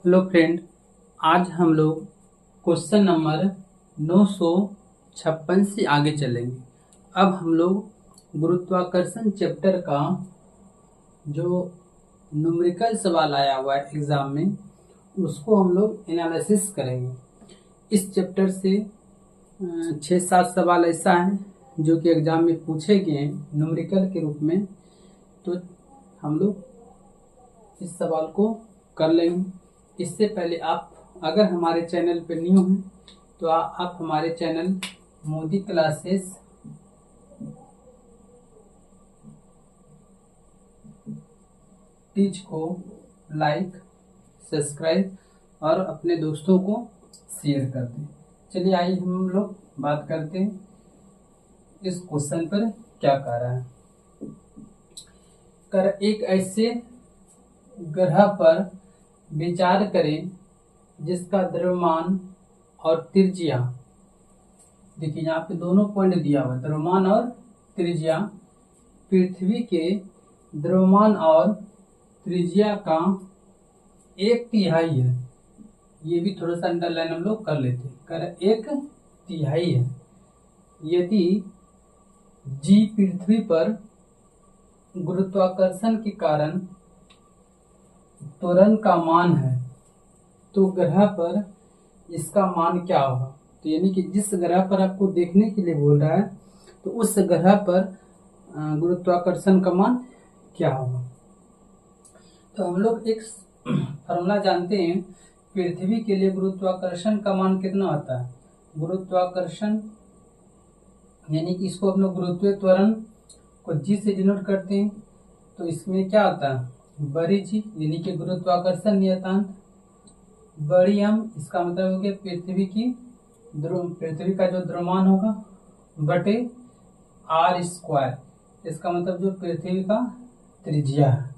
Hello friend, आज हम लोग क्वेश्चन नंबर 956 से आगे चलेंगे। अब हम लोग गुरुत्वाकर्षण चैप्टर का जो न्यूमेरिकल सवाल आया हुआ है एग्जाम में, उसको हम लोग एनालिसिस करेंगे। इस चैप्टर से 6-7 सवाल ऐसा है जो कि एग्जाम में पूछे गए हैं न्यूमेरिकल के रूप में, तो हम लोग इस सवाल को कर लेंगे। इससे पहले आप अगर हमारे चैनल पर न्यू हैं तो आप हमारे चैनल मोदी क्लासेस टीच को लाइक, सब्सक्राइब और अपने दोस्तों को शेयर कर दें। चलिए आइए हम लोग बात करते हैं इस क्वेश्चन पर क्या कह रहा है। एक ऐसे ग्रह पर विचार करें जिसका द्रव्यमान और त्रिज्या, देखिए यहाँ पे दोनों पॉइंट दिया हुआ है, द्रव्यमान और त्रिज्या, पृथ्वी के द्रव्यमान और त्रिज्या का 1/3 है। ये भी थोड़ा सा अंडरलाइन हम लोग कर लेते हैं। कर 1/3 है। यदि जी पृथ्वी पर गुरुत्वाकर्षण के कारण त्वरण का मान है तो ग्रह पर इसका मान क्या होगा। तो यानी कि जिस ग्रह पर आपको देखने के लिए बोल रहा है तो उस ग्रह पर गुरुत्वाकर्षण का मान क्या होगा। तो हम लोग एक फॉर्मूला जानते हैं, पृथ्वी के लिए गुरुत्वाकर्षण का मान कितना होता है। गुरुत्वाकर्षण यानी कि इसको हम लोग गुरुत्वीय त्वरण को जी से डिनोट करते हैं। तो इसमें क्या होता है, बड़ी जी यानी कि गुरुत्वाकर्षण नियतांक, बड़ी एम इसका मतलब हो गया पृथ्वी का जो द्रव्यमान होगा बटे r², इसका मतलब जो पृथ्वी का त्रिज्या है।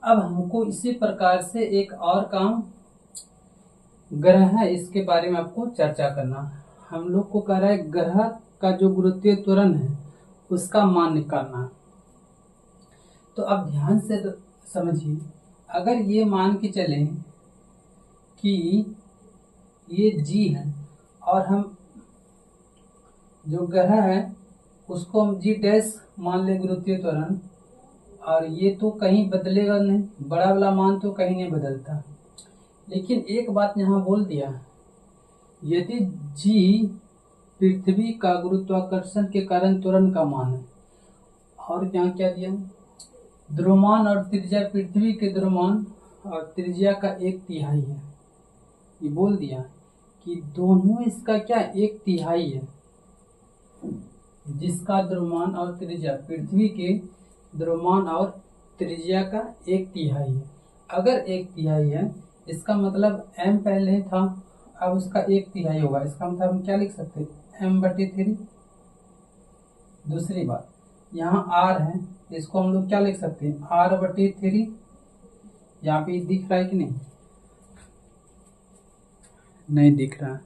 अब हमको इसी प्रकार से एक और काम ग्रह है, इसके बारे में आपको चर्चा करना। हम लोग को कह रहा है ग्रह का जो गुरुत्वीय त्वरण है उसका मान निकालना है। तो अब ध्यान से समझिए, अगर ये मान के चले कि ये जी है और हम जो ग्रह है उसको हम जी डैश मान ले गुरुत्वीय त्वरण, और ये तो कहीं बदलेगा नहीं, बड़ा वाला मान तो कहीं नहीं बदलता। लेकिन एक बात यहाँ बोल दिया, यदि जी पृथ्वी का गुरुत्वाकर्षण के कारण त्वरण का मान है, और यहाँ क्या दिया, द्रव्यमान और त्रिज्या, पृथ्वी के द्रव्यमान और त्रिज्या का 1/3 है। ये बोल दिया कि दोनों इसका क्या 1/3 है, जिसका द्रव्यमान और त्रिज्या, पृथ्वी के द्रव्यमान और त्रिज्या का 1/3 है। अगर 1/3 है इसका मतलब m पहले था, अब उसका 1/3 होगा। इसका मतलब हम क्या लिख सकते हैं, m/3। दूसरी बात, यहाँ r है, इसको हम लोग क्या लिख सकते हैं, r/3। यहाँ पे दिख रहा है कि नहीं, नहीं दिख रहा है।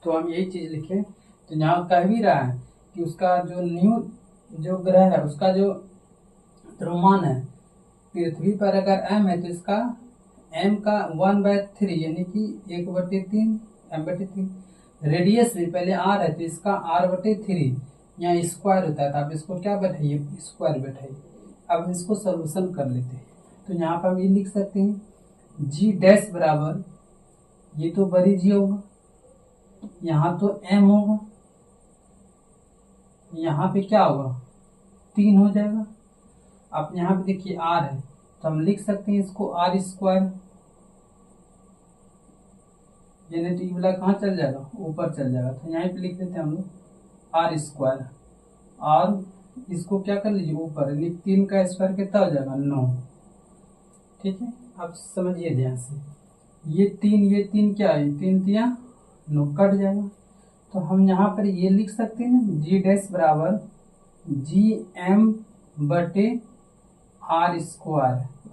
तो हम यही चीज लिखे। तो यहाँ कह भी रहा है कि उसका जो ग्रह है उसका जो द्रव्यमान है पृथ्वी पर अगर m है तो इसका m का 1/3 यानी कि 1/3 m/3। रेडियस भी पहले r है तो इसका r/3, यहाँ स्क्वायर होता है तो आप इसको क्या बैठाइए, स्क्वायर बैठाइए। अब हम इसको सोल्यूशन कर लेते हैं। तो यहाँ पर हम ये लिख सकते हैं जी डैश बराबर, ये तो बड़ी जी होगा, यहाँ तो m होगा, यहाँ पे क्या होगा 3 हो जाएगा। अब यहाँ पे देखिए r है तो हम लिख सकते हैं इसको r², यानी तो ये वाला कहाँ चल जाएगा, ऊपर चल जाएगा। तो यहाँ पे लिख देते हैं हम लोग r², और इसको क्या कर लीजिए ऊपर, 3 का स्क्वायर कितना हो जाएगा 9। ठीक है, अब समझिए ध्यान से, ये 3 क्या है, 3 × 9 कट जाएगा। तो हम यहाँ पर ये लिख सकते हैं ना, जी डैश बराबर gm/r²,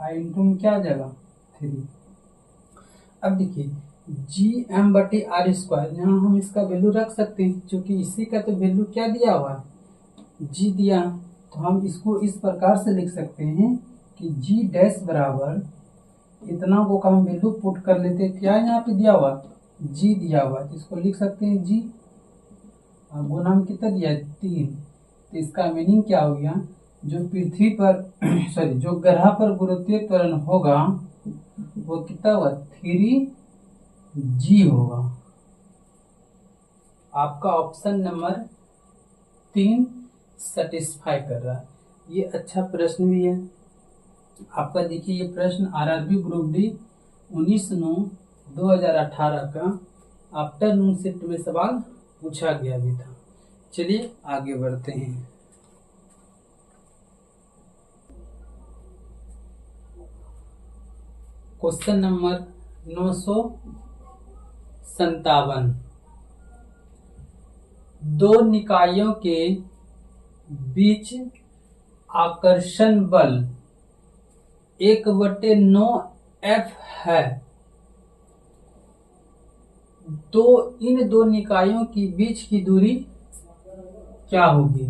इंटू में क्या आ जाएगा 3। अब देखिए जी एम बटे आर स्क्वायर, यहाँ हम इसका वैल्यू रख सकते हैं क्योंकि इसी का तो वैल्यू क्या दिया हुआ है, जी दिया है। तो हम इसको इस प्रकार से लिख सकते हैं कि जी डैश बराबर इतना को हम वैल्यू पुट कर लेते हैं, क्या यहाँ पे दिया हुआ, जी दिया हुआ है, तो इसको लिख सकते हैं जी, और गुना में कितना दिया है 3। तो इसका मीनिंग क्या हो गया, जो पृथ्वी पर सॉरी जो ग्रह पर गुरुत्वीय त्वरण होगा वो कितना हुआ 3g होगा। आपका ऑप्शन नंबर 3 सेटिस्फाई कर रहा है। ये अच्छा प्रश्न भी है आपका। देखिए ये प्रश्न आरआरबी ग्रुप डी 19/9/2018 का आफ्टरनून शिफ्ट में सवाल पूछा गया भी था। चलिए आगे बढ़ते हैं। क्वेश्चन नंबर 957, दो निकायों के बीच आकर्षण बल 1/9F है, तो इन दो निकायों के बीच की दूरी क्या होगी।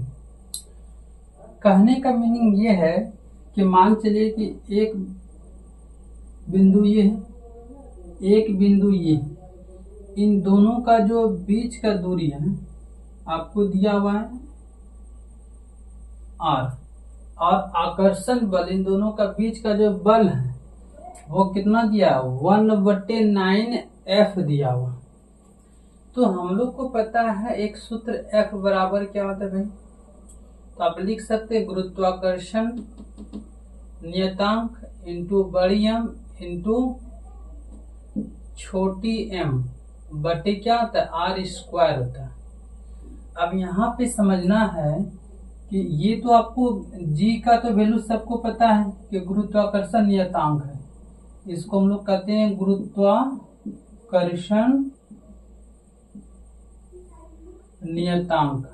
कहने का मीनिंग ये है कि मान चलिए कि एक बिंदु ये है, एक बिंदु ये, इन दोनों का जो बीच का दूरी है आपको दिया हुआ है r, और आकर्षण बल इन दोनों का बीच का जो बल है वो कितना दिया, 1/9F दिया हुआ। तो हम लोग को पता है एक सूत्र F बराबर क्या होता है भाई, तो आप लिख सकते हैं गुरुत्वाकर्षण नियतांक इंटू बड़ी एम इंटू छोटी एम बटे क्या होता है आर स्क्वायर होता है। अब यहाँ पे समझना है कि ये तो आपको जी का तो वैल्यू सबको पता है कि गुरुत्वाकर्षण नियतांक है, इसको हम लोग कहते हैं गुरुत्वाकर्षण नियतांक,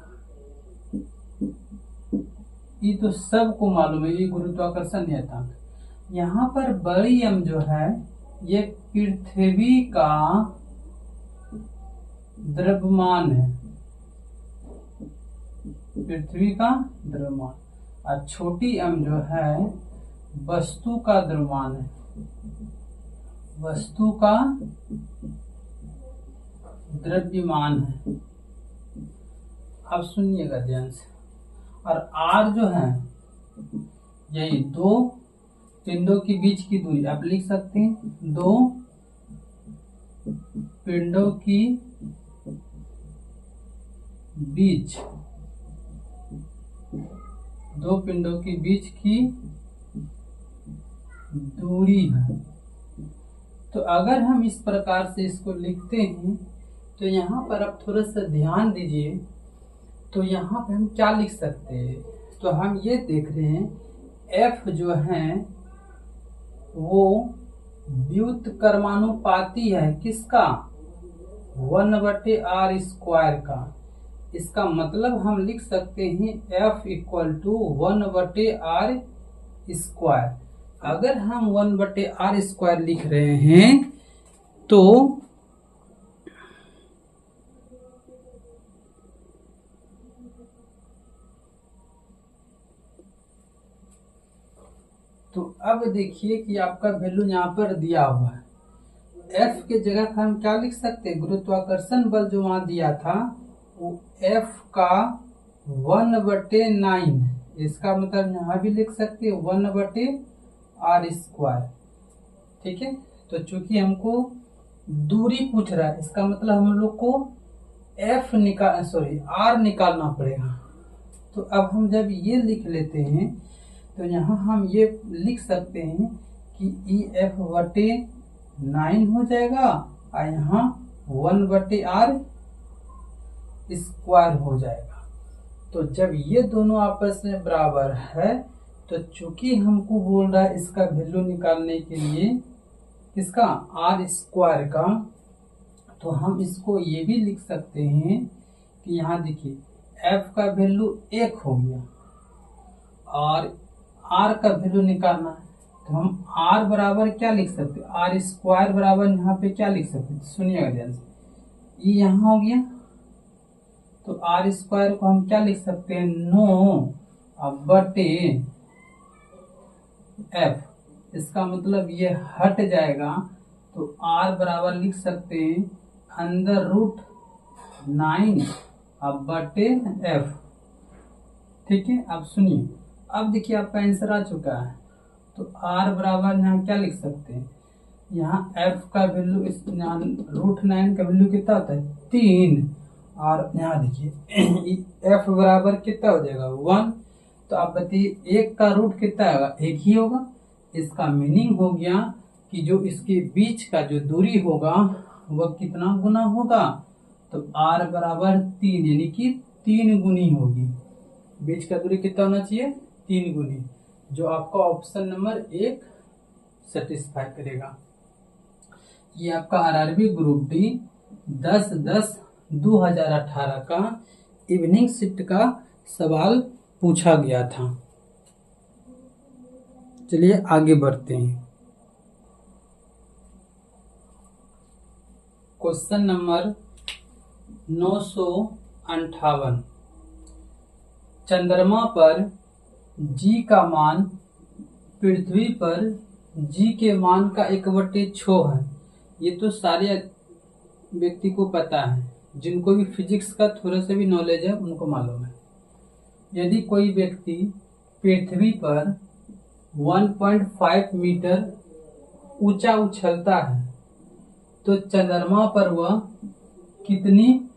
ये तो सबको मालूम है, ये गुरुत्वाकर्षण नियतांक। यहाँ पर बड़ी एम जो है ये पृथ्वी का द्रव्यमान है, पृथ्वी का द्रव्यमान, और छोटी एम जो है वस्तु का द्रव्यमान है, वस्तु का द्रव्यमान है। अब सुनिएगा ध्यान से, और आर जो है यही दो पिंडों के बीच की दूरी, आप लिख सकते हैं दो पिंडों की बीच, दो पिंडों के बीच की दूरी है। तो अगर हम इस प्रकार से इसको लिखते हैं तो यहाँ पर आप थोड़ा सा ध्यान दीजिए, तो यहाँ पे हम क्या लिख सकते हैं, तो हम ये देख रहे हैं F जो है वो व्युत्क्रमानुपाती है किसका, 1/r² का। इसका मतलब हम लिख सकते हैं F = 1/r²। अगर हम 1/r² लिख रहे हैं तो अब देखिए कि आपका वैल्यू यहाँ पर दिया हुआ है, F के जगह पर हम क्या लिख सकते हैं, गुरुत्वाकर्षण बल जो वहां दिया था वो F का 1/9, इसका मतलब यहाँ भी लिख सकते हैं 1/r²। ठीक है, तो चूंकि हमको दूरी पूछ रहा है इसका मतलब हम लोग को R निकालना पड़ेगा। तो अब हम जब ये लिख लेते हैं तो यहाँ हम ये लिख सकते हैं कि EF/9 हो जाएगा और यहाँ 1/r² हो जाएगा। तो जब ये दोनों आपस में बराबर है तो चूंकि हमको बोल रहा है इसका वैल्यू निकालने के लिए इसका r² का, तो हम इसको ये भी लिख सकते हैं कि यहाँ देखिए F का वैल्यू 1 हो गया और R का वैल्यू निकालना है तो हम आर बराबर क्या लिख सकते हैं, आर स्क्वायर बराबर यहाँ पे क्या लिख सकते हैं, सुनिएगा ध्यान से, ये यहाँ हो गया, तो आर स्क्वायर को हम क्या लिख सकते हैं, नो बटे एफ, इसका मतलब ये हट जाएगा, तो आर बराबर लिख सकते हैं अंदर रूट 9 अब बटे एफ। ठीक है, अब सुनिए, अब देखिए आपका आंसर आ चुका है, तो आर बराबर यहाँ क्या लिख सकते हैं, यहाँ एफ का वैल्यू, इस रूट 9 का वैल्यू कितना होता है 3, और यहाँ देखिए एफ बराबर कितना हो जाएगा 1, तो आप बताइए एक का रूट कितना होगा, एक ही होगा। इसका मीनिंग हो गया कि जो इसके बीच का जो दूरी होगा वह कितना गुना होगा, तो r बराबर 3, यानी कि 3 गुनी होगी। बीच का दूरी कितना होना चाहिए, 3 गुनी, जो आपका ऑप्शन नंबर 1 सेटिस्फाई करेगा। ये आपका आरआरबी ग्रुप डी 10/10/2018 का इवनिंग शिफ्ट का सवाल पूछा गया था। चलिए आगे बढ़ते हैं। क्वेश्चन नंबर 958, चंद्रमा पर जी का मान पृथ्वी पर जी के मान का 1/6 है। ये तो सारे व्यक्ति को पता है, जिनको भी फिजिक्स का थोड़ा सा भी नॉलेज है उनको मालूम है। यदि कोई व्यक्ति पृथ्वी पर 1.5 मीटर ऊंचा उछलता है तो चंद्रमा पर वह कितनी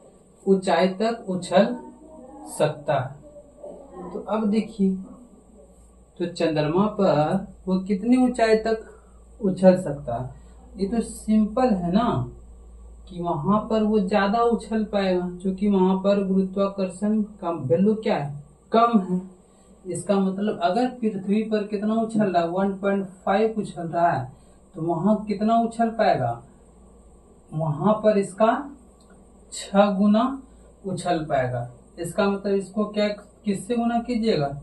ऊंचाई तक उछल सकता है। तो अब देखिए, तो चंद्रमा पर वो कितनी ऊंचाई तक उछल सकता है, ये तो सिंपल है ना, कि वहां पर वो ज्यादा उछल पाएगा, क्योंकि वहां पर गुरुत्वाकर्षण का वैल्यू क्या है, कम है। इसका मतलब अगर पृथ्वी पर कितना उछल रहा है 1.5 उछल रहा है, तो वहां कितना उछल पाएगा, वहां पर इसका 6 गुना उछल पाएगा। इसका मतलब इसको क्या किससे गुना कीजिएगा,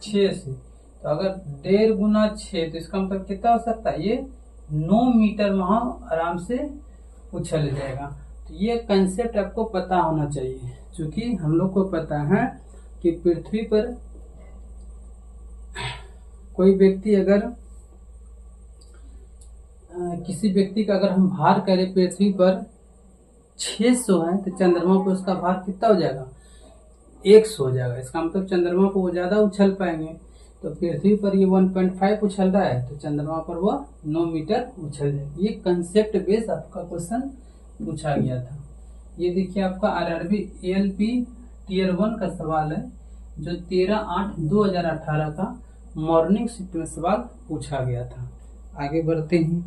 6 से, तो अगर 1.5 गुना 6, तो इसका मतलब कितना हो सकता है, ये 9 मीटर वहां आराम से उछल जाएगा। तो ये कंसेप्ट आपको पता होना चाहिए, क्योंकि हम लोग को पता है कि पृथ्वी पर कोई व्यक्ति अगर किसी व्यक्ति का अगर हम भार करें पृथ्वी पर 600 है, तो चंद्रमा पर उसका भार कितना हो जाएगा, 100 हो जाएगा। इसका मतलब चंद्रमा पर वो ज्यादा उछल पाएंगे। तो पृथ्वी पर ये 1.5 उछल रहा है, तो चंद्रमा पर वह 9 मीटर उछल जाएगा। ये कंसेप्ट बेस आपका क्वेश्चन पूछा गया था। ये देखिए आपका आरआरबी एएलपी टीयर 1 का सवाल है, जो 13/8/2018 का मॉर्निंग शिफ्ट में सवाल पूछा गया था। आगे बढ़ते हैं।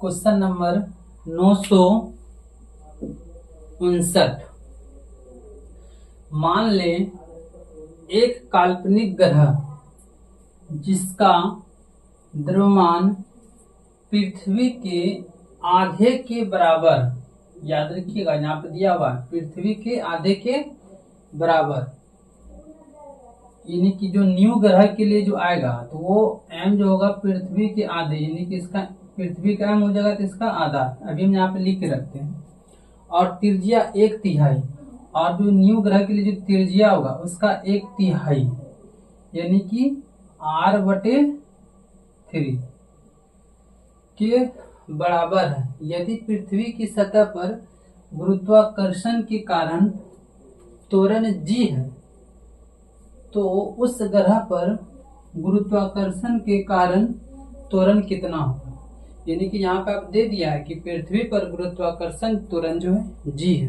क्वेश्चन नंबर 959, मान लें एक काल्पनिक ग्रह जिसका द्रव्यमान पृथ्वी के आधे के बराबर, याद रखिएगा यहाँ पे दिया हुआ पृथ्वी के आधे के बराबर, यानी कि जो न्यू ग्रह के लिए जो आएगा तो वो m जो होगा पृथ्वी के आधे, यानी कि इसका पृथ्वी का m हो जाएगा तो इसका आधा, अभी हम यहाँ पे लिख के रखते हैं, और त्रिज्या 1/3, और जो न्यू ग्रह के लिए जो त्रिज्या होगा उसका 1/3, यानी कि r/3 के बराबर है। यदि पृथ्वी की सतह पर गुरुत्वाकर्षण के कारण त्वरण g है, तो उस ग्रह पर गुरुत्वाकर्षण के कारण त्वरण कितना होगा। यानी कि यहाँ पे आप दे दिया है कि पृथ्वी पर गुरुत्वाकर्षण त्वरण जो है g है,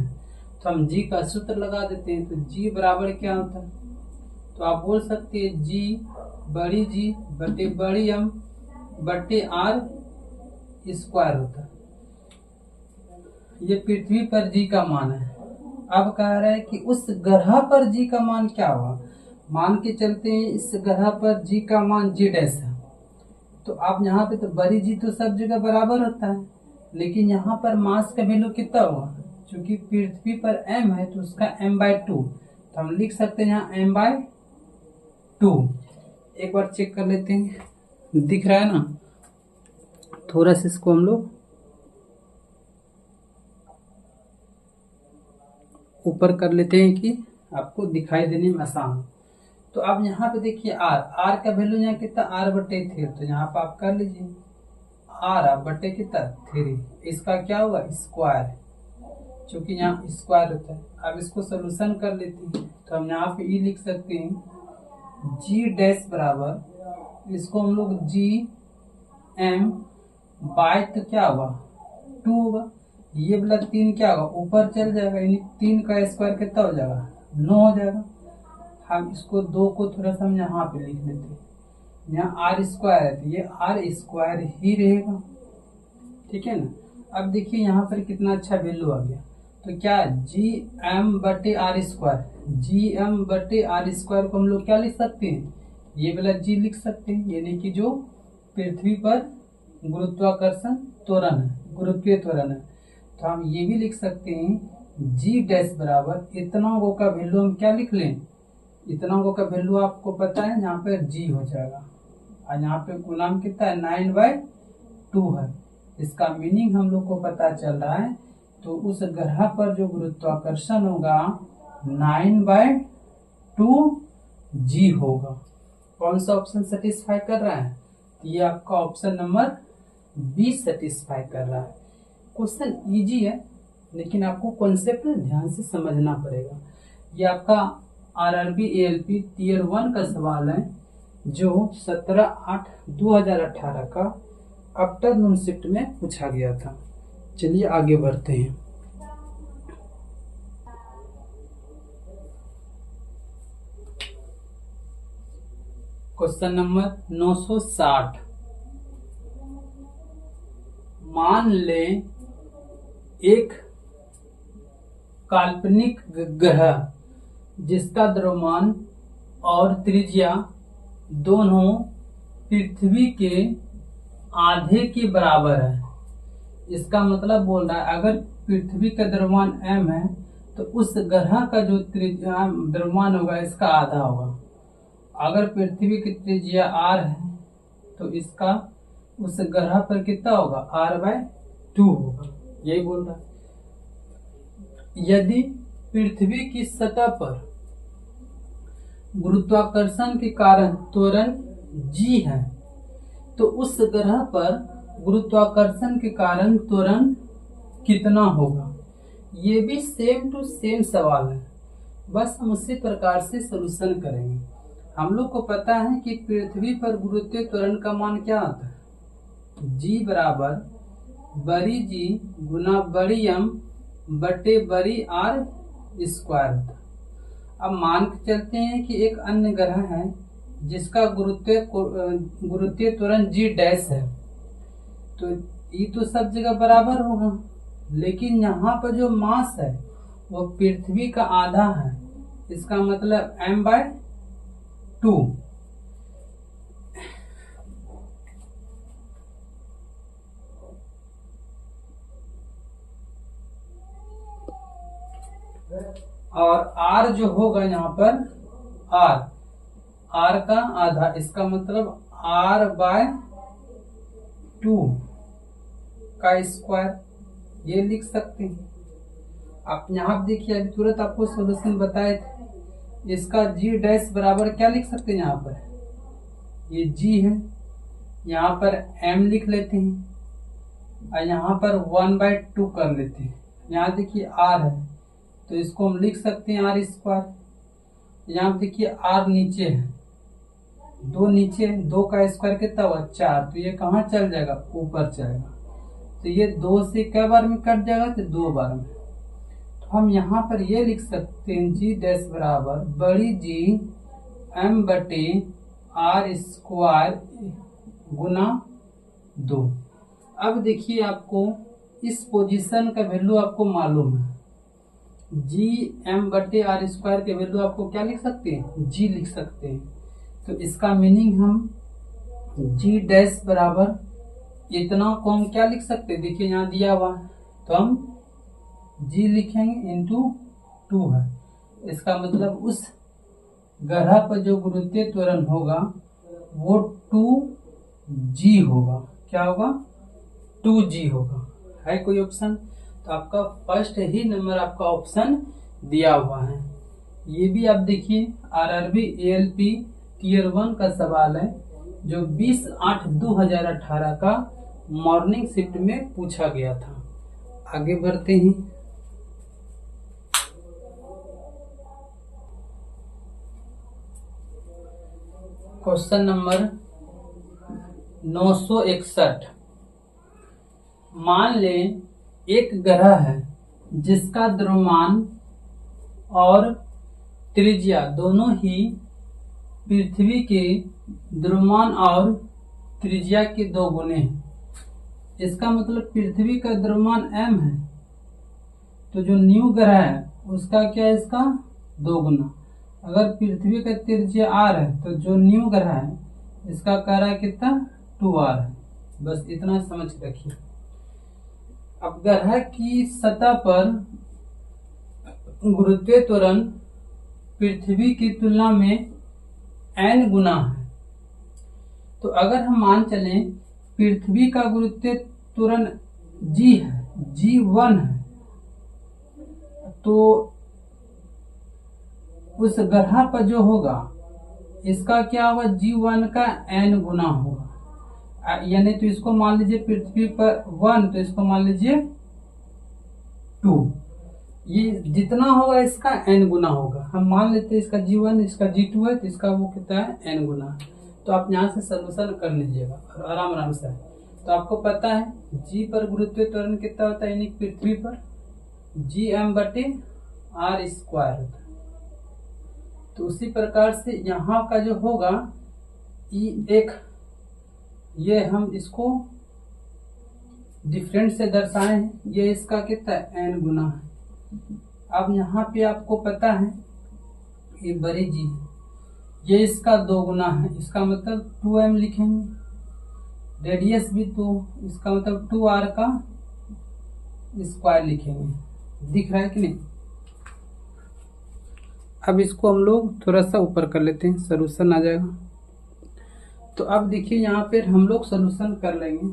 तो हम g का सूत्र लगा देते हैं। तो g बराबर क्या होता है, तो आप बोल सकते हैं g बड़ी G बटे बड़ी m बटे r स्क्वायर होता है। ये पृथ्वी पर g का मान है। अब कह रहा है कि उस ग्रह पर g का मान क्या होगा। मान के चलते हैं इस ग्रह पर g का मान g डैश है, तो आप यहाँ पे तो बड़ी g तो सब जगह बराबर होता है, लेकिन यहाँ पर मास का वैल्यू कितना होगा, क्योंकि पृथ्वी पर m है तो उसका m/2, तो हम लिख सकते हैं यहाँ m/2 2। एक बार चेक कर लेते हैं, दिख रहा है ना? थोड़ा सा इसको हम लोग ऊपर कर लेते हैं कि आपको दिखाई देने में आसान हो। तो अब यहाँ पे देखिए आर का वैल्यू यहाँ कितना, r/3, तो यहाँ पे आप कर लीजिए r/3 कितना 3, इसका क्या हुआ स्क्वायर, क्योंकि यहाँ स्क्वायर होता है। अब इसको सोल्यूशन कर लेते हैं, तो हम यहाँ पे ई लिख सकते हैं g' बराबर, इसको हम लोग gm बाय तो क्या होगा 2 होगा, ये वाला 3 क्या होगा ऊपर चल जाएगा, यानी 3 का स्क्वायर कितना हो जाएगा 9 हो जाएगा। हम इसको 2 को थोड़ा सा हम यहाँ पे लिख लेते हैं, यहाँ r² है तो ये r² ही रहेगा, ठीक है ना। अब देखिए यहाँ पर कितना अच्छा वैल्यू आ गया, तो क्या gm/r², gm/r² को हम लोग क्या लिख सकते हैं, ये वाला g लिख सकते हैं, यानी कि जो पृथ्वी पर गुरुत्वाकर्षण त्वरण है, गुरुत्वीय त्वरण है। तो हम ये भी लिख सकते हैं g' बराबर इतना अंकों का वैल्यू हम क्या लिख लें, इतना अंकों का वैल्यू आपको पता है, यहाँ पर g हो जाएगा, और यहाँ पे गुणांक कितना है 9/2 है। इसका मीनिंग हम लोग को पता चल रहा है, तो उस ग्रह पर जो गुरुत्वाकर्षण होगा 9/2 g होगा। कौन सा ऑप्शन सेटिस्फाई कर रहा है, ये आपका ऑप्शन नंबर बी सेटिस्फाई कर रहा है। क्वेश्चन इजी है, लेकिन आपको कॉन्सेप्ट ध्यान से समझना पड़ेगा। ये आपका RRB ALP टियर 1 का सवाल है, जो 17/8/2018 का आफ्टरनून शिफ्ट में पूछा गया था। चलिए आगे बढ़ते हैं। क्वेश्चन नंबर 960, मान ले एक काल्पनिक ग्रह जिसका द्रव्यमान और त्रिज्या दोनों पृथ्वी के आधे के बराबर है। इसका मतलब बोल रहा है, अगर पृथ्वी का द्रव्यमान m है तो उस ग्रह का जो त्रिज्या द्रव्यमान होगा इसका आधा होगा। अगर पृथ्वी की त्रिज्या r है तो इसका उस ग्रह पर कितना होगा r/2 होगा, यही बोल रहा है। यदि पृथ्वी की सतह पर गुरुत्वाकर्षण के कारण त्वरण g है, तो उस ग्रह पर गुरुत्वाकर्षण के कारण त्वरण कितना होगा। ये भी सेम टू सेम सवाल है, बस हम उसी प्रकार से सॉल्यूशन करेंगे। हम लोग को पता है कि पृथ्वी पर गुरुत्वीय त्वरण का मान क्या आता है, g बराबर बड़ी G गुना बड़ी M बटे बड़ी r² होता है। अब मान के चलते हैं कि एक अन्य ग्रह है जिसका गुरुत्वीय त्वरण g' है, तो ये तो सब जगह बराबर होगा, लेकिन यहाँ पर जो मास है वो पृथ्वी का आधा है, इसका मतलब m/2। और r जो होगा यहाँ पर r का आधा, इसका मतलब r/2 का स्क्वायर, ये लिख सकते हैं। आप यहाँ देखिए, अभी तुरंत आपको सॉल्यूशन बताए थे, इसका g' बराबर क्या लिख सकते हैं, यहाँ पर ये g है, यहाँ पर m लिख लेते हैं, और यहाँ पर 1/2 कर लेते हैं। यहाँ देखिए r है तो इसको हम लिख सकते हैं r²। यहाँ देखिए r नीचे है, 2 नीचे, 2 का स्क्वायर कितना हुआ 4, तो ये कहाँ चल जाएगा ऊपर चलेगा, तो ये 2 से कई बार में कट जाएगा, तो 2 बार में। तो हम यहाँ पर ये लिख सकते हैं g' बराबर बड़ी G m बटे r² गुना 2। अब देखिए, आपको इस पोजीशन का वैल्यू आपको मालूम है, gm बटे r² के वैल्यू आपको क्या लिख सकते हैं, g लिख सकते हैं। तो इसका मीनिंग हम g' बराबर इतना को हम क्या लिख सकते हैं, देखिए यहाँ दिया हुआ है, तो हम g लिखेंगे इंटू 2 है, इसका मतलब उस ग्रह पर जो गुरुत्वीय त्वरण होगा वो 2g होगा। क्या होगा? 2g होगा। है कोई ऑप्शन? तो आपका फर्स्ट ही नंबर आपका ऑप्शन दिया हुआ है। ये भी आप देखिए आरआरबी एएलपी टियर 1 का सवाल है जो 20/8/2018 का मॉर्निंग शिफ्ट में पूछा गया था। आगे बढ़ते हैं। Question number 961। मान लें एक ग्रह है जिसका द्रव्यमान और त्रिज्या दोनों ही पृथ्वी के द्रव्यमान और त्रिज्या के 2 गुने हैं। इसका मतलब पृथ्वी का द्रव्यमान m है तो जो न्यू ग्रह है उसका क्या है? इसका 2 गुना। अगर पृथ्वी का त्रिज्या r है तो जो न्यू ग्रह है इसका कह रहा है कितना? 2r है। बस इतना समझ रखिए। अब ग्रह की सतह पर गुरुत्वीय त्वरण पृथ्वी की तुलना में n गुना है। तो अगर हम मान चलें पृथ्वी का गुरुत्वीय त्वरण g है, g1 है, तो उस ग्रह पर जो होगा इसका क्या होगा? g1 का n गुना होगा। यानी तो इसको मान लीजिए पृथ्वी पर 1 तो इसको मान लीजिए 2। ये जितना होगा इसका n गुना होगा। हम मान लेते हैं इसका g1 इसका g2 है तो इसका वो कितना है? n गुना। तो आप यहाँ से सलूशन कर लीजिएगा और आराम आराम से। तो आपको पता है g पर गुरुत्वीय त्वरण कितना होता है? यानी पृथ्वी पर gm/r² होता है। तो उसी प्रकार से यहाँ का जो होगा ये हम इसको डिफरेंट से दर्शाए हैं। ये इसका कितना है? n गुना है। अब यहाँ पे आपको पता है ये बड़ी जी है, ये इसका 2 गुना है। इसका मतलब 2m लिखेंगे। रेडियस भी तो इसका मतलब 2r का स्क्वायर लिखेंगे। दिख रहा है कि नहीं? अब इसको हम लोग थोड़ा सा ऊपर कर लेते हैं, सॉल्यूशन आ जाएगा। तो अब देखिए यहाँ पे हम लोग सॉल्यूशन कर लेंगे।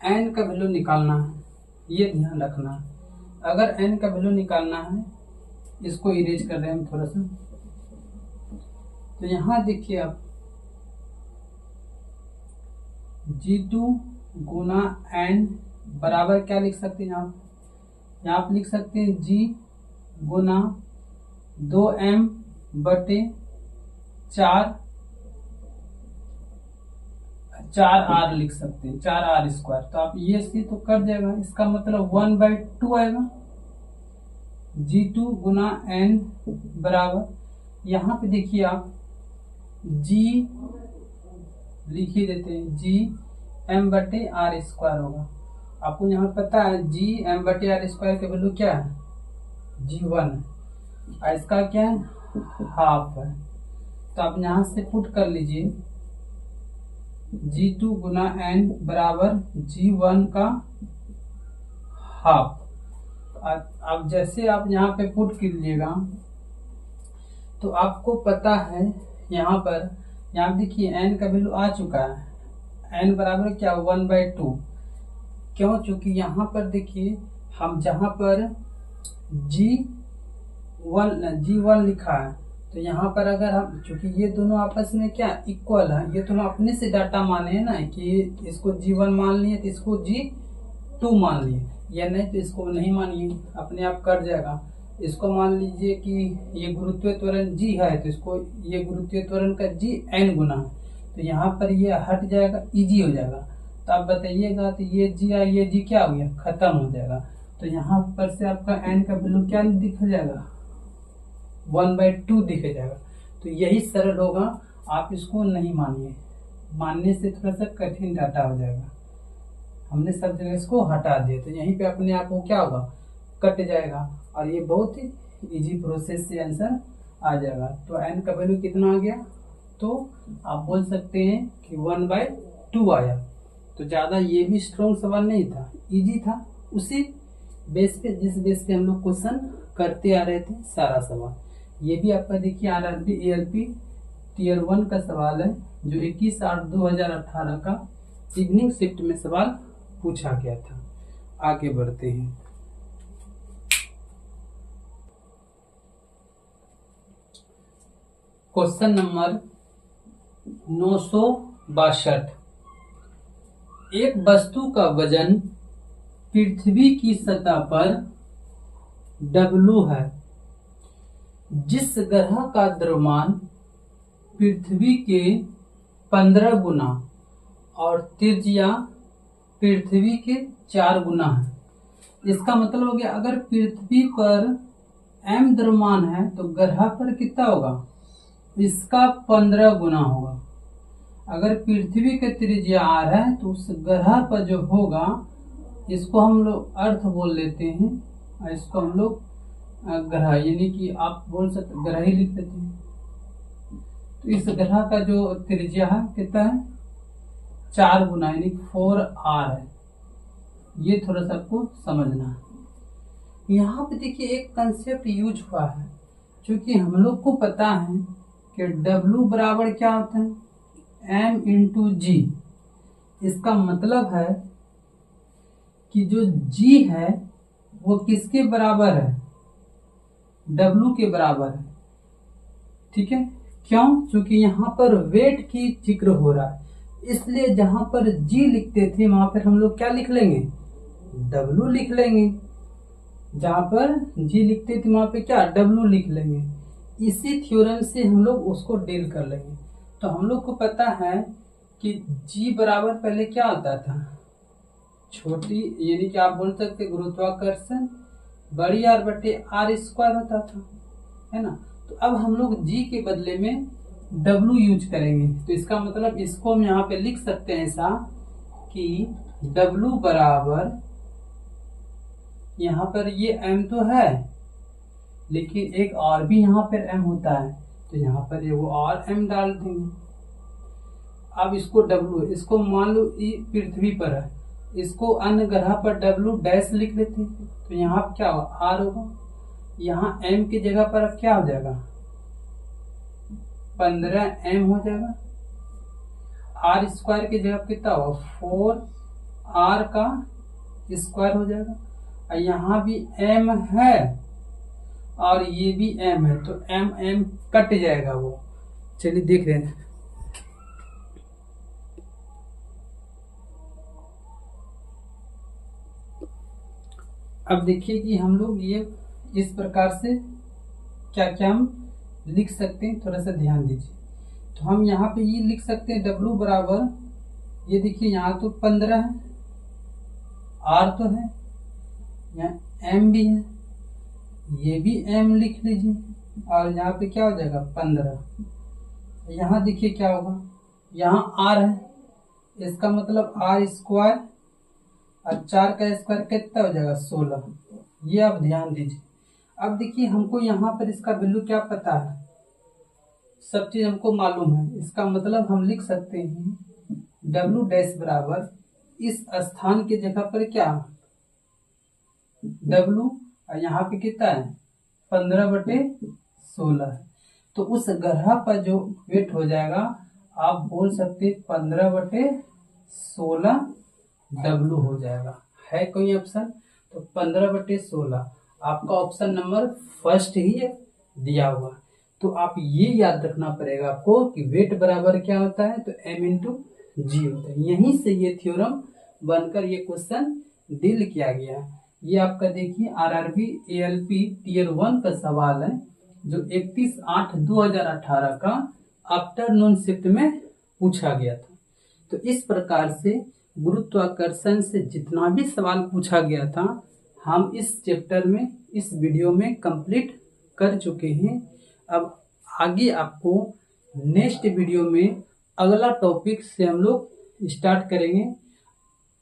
n का वैल्यू निकालना है, ये ध्यान रखना है। अगर n का वैल्यू निकालना है, इसको इरेज कर रहे हैं हम थोड़ा सा। तो यहाँ देखिए आप g2 गुना n बराबर क्या लिख सकते हैं? यहाँ आप लिख सकते हैं g गुना 2m/4r लिख सकते हैं, 4r²। तो आप ये सी तो कर जाएगा। इसका मतलब 1/2 आएगा। g2 गुना n बराबर, यहाँ पे देखिए आप g लिख ही देते हैं, g m/r² होगा। आपको यहाँ पता है g m/r² का वैल्यू क्या है? g1 है। इसका क्या है? हाफ है। तो आप यहाँ से पुट कर लीजिए g2 गुना n बराबर g1 का हाफ। अब जैसे आप यहाँ पे पुट कीजिएगा तो आपको पता है यहाँ पर, यहाँ देखिए n का वैल्यू आ चुका है। n बराबर क्या? 1/2। क्यों? चूंकि यहाँ पर देखिए हम जहाँ पर g1 लिखा है तो यहाँ पर अगर हम, चूंकि ये दोनों आपस में क्या इक्वल है, ये तो हम अपने से डाटा माने हैं ना कि इसको g1 मान लिए तो इसको g2 मान लिए, या नहीं तो इसको नहीं मानिए, अपने आप कट जाएगा। इसको मान लीजिए कि ये गुरुत्वीय त्वरण g है तो इसको ये गुरुत्वीय त्वरण का g n गुना है, तो यहाँ पर ये हट जाएगा, eg हो जाएगा। तो आप बताइएगा तो ये g है, ये g क्या हो गया? खत्म हो जाएगा। तो यहाँ पर से आपका n का वैल्यू क्या दिख जाएगा? 1/2 दिख जाएगा। तो यही सरल होगा। आप इसको नहीं मानिए, मानने से थोड़ा सा कठिन डाटा हो जाएगा। हमने सब जगह इसको हटा दिया तो यहीं पे अपने आप को क्या होगा? कट जाएगा और ये बहुत ही इजी प्रोसेस से आंसर आ जाएगा। तो n का वैल्यू कितना आ गया? तो आप बोल सकते हैं कि 1/2 आया। तो ज़्यादा ये भी स्ट्रॉन्ग सवाल नहीं था, इजी था। उसी बेस पे, जिस बेस पे हम लोग क्वेश्चन करते आ रहे थे सारा सवाल, ये भी आपका देखिए आरआरबी एएलपी टीयर 1 का सवाल है, जो 21/8/2018 का इवनिंग शिफ्ट में सवाल पूछा गया था। आगे बढ़ते हैं। Question number 962। एक वस्तु का वजन पृथ्वी की सतह पर W है। जिस ग्रह का द्रव्यमान पृथ्वी के 15 गुना और त्रिज्या पृथ्वी के 4 गुना है। इसका मतलब हो गया, अगर पृथ्वी पर m द्रव्यमान है तो ग्रह पर कितना होगा, इसका 15 गुना होगा। अगर पृथ्वी के त्रिज्या r है तो उस ग्रह पर जो होगा, इसको हम लोग अर्थ बोल लेते हैं और इसको हम लोग ग्रह, यानी कि आप बोल सकते ग्रह ही लिख देते हैं। तो इस ग्रह का जो त्रिज्या है कितना है, 4 गुना, यानी 4r है। ये थोड़ा सा आपको समझना है। यहाँ पे देखिए एक कंसेप्ट यूज हुआ है, क्योंकि हम लोग को पता है कि W बराबर क्या होता है, m इंटू जी। इसका मतलब है कि जो G है वो किसके बराबर है, W के बराबर है। ठीक है, क्यों? क्योंकि यहाँ पर वेट की जिक्र हो रहा है, इसलिए जहां पर G लिखते थे वहां पर हम लोग क्या लिख लेंगे, W लिख लेंगे। जहां पर G लिखते थे वहां पे क्या, W लिख लेंगे। इसी थ्योरम से हम लोग उसको डील कर लेंगे। तो हम लोग को पता है कि G बराबर पहले क्या होता था, छोटी, यानी कि आप बोल सकते गुरुत्वाकर्षण बड़ी R बटे R स्क्वायर होता था, है ना। तो अब हम लोग G के बदले में W यूज करेंगे। तो इसका मतलब इसको हम यहाँ पे लिख सकते हैं ऐसा कि W बराबर, यहाँ पर ये M तो है लेकिन एक और भी यहाँ पर M होता है, तो यहाँ पर ये वो और M डाल देंगे। अब इसको W, इसको मान लो ये पृथ्वी पर है, इसको अन्य ग्रह पर W डैश लिख लेते हैं। तो यहाँ क्या होगा, R होगा। यहाँ M की जगह पर अब क्या हो जाएगा, 15m हो जाएगा। R स्क्वायर की जगह कितना होगा, 4r का स्क्वायर हो जाएगा। और यहाँ भी m है और ये भी m है, तो m कट जाएगा वो। चलिए देख रहे हैं। अब देखिए कि हम लोग ये इस प्रकार से क्या क्या हम लिख सकते हैं, थोड़ा सा ध्यान दीजिए। तो हम यहाँ पे ये लिख सकते हैं W बराबर, ये देखिए यहाँ तो 15 है, R तो है, यहाँ M भी है, ये भी M लिख लीजिए, और यहाँ पे क्या हो जाएगा 15। यहाँ देखिए क्या होगा, यहाँ R है, इसका मतलब R स्क्वायर और 4 का स्क्वायर कितना हो जाएगा 16। ये आप ध्यान दीजिए। अब देखिए हमको यहाँ पर इसका वैल्यू क्या पता है, सब चीज हमको मालूम है। इसका मतलब हम लिख सकते हैं W डैश बराबर इस स्थान की जगह पर क्या W, और यहाँ पे कितना है 15/16 है। तो उस ग्रह पर जो वेट हो जाएगा, आप बोल सकते 15/16 W हो जाएगा। है कोई ऑप्शन? तो 15/16 आपका ऑप्शन नंबर फर्स्ट ही दिया हुआ। तो आप ये याद रखना पड़ेगा आपको कि वेट बराबर क्या होता है, तो m इंटू जी होता है। यहीं से ये थ्योरम बनकर ये क्वेश्चन डील किया गया है। ये आपका देखिए आरआरबी एएलपी टीयर 1 का सवाल है, जो 31/8/2018 का आफ्टरनून शिफ्ट में पूछा गया था। तो इस प्रकार से गुरुत्वाकर्षण से जितना भी सवाल पूछा गया था, हम इस चैप्टर में, इस वीडियो में कंप्लीट कर चुके हैं। अब आगे आपको नेक्स्ट वीडियो में अगला टॉपिक से हम लोग स्टार्ट करेंगे।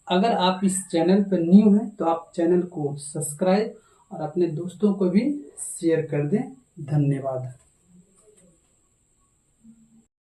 अगर आप इस चैनल पर न्यू हैं तो आप चैनल को सब्सक्राइब और अपने दोस्तों को भी शेयर कर दें। धन्यवाद।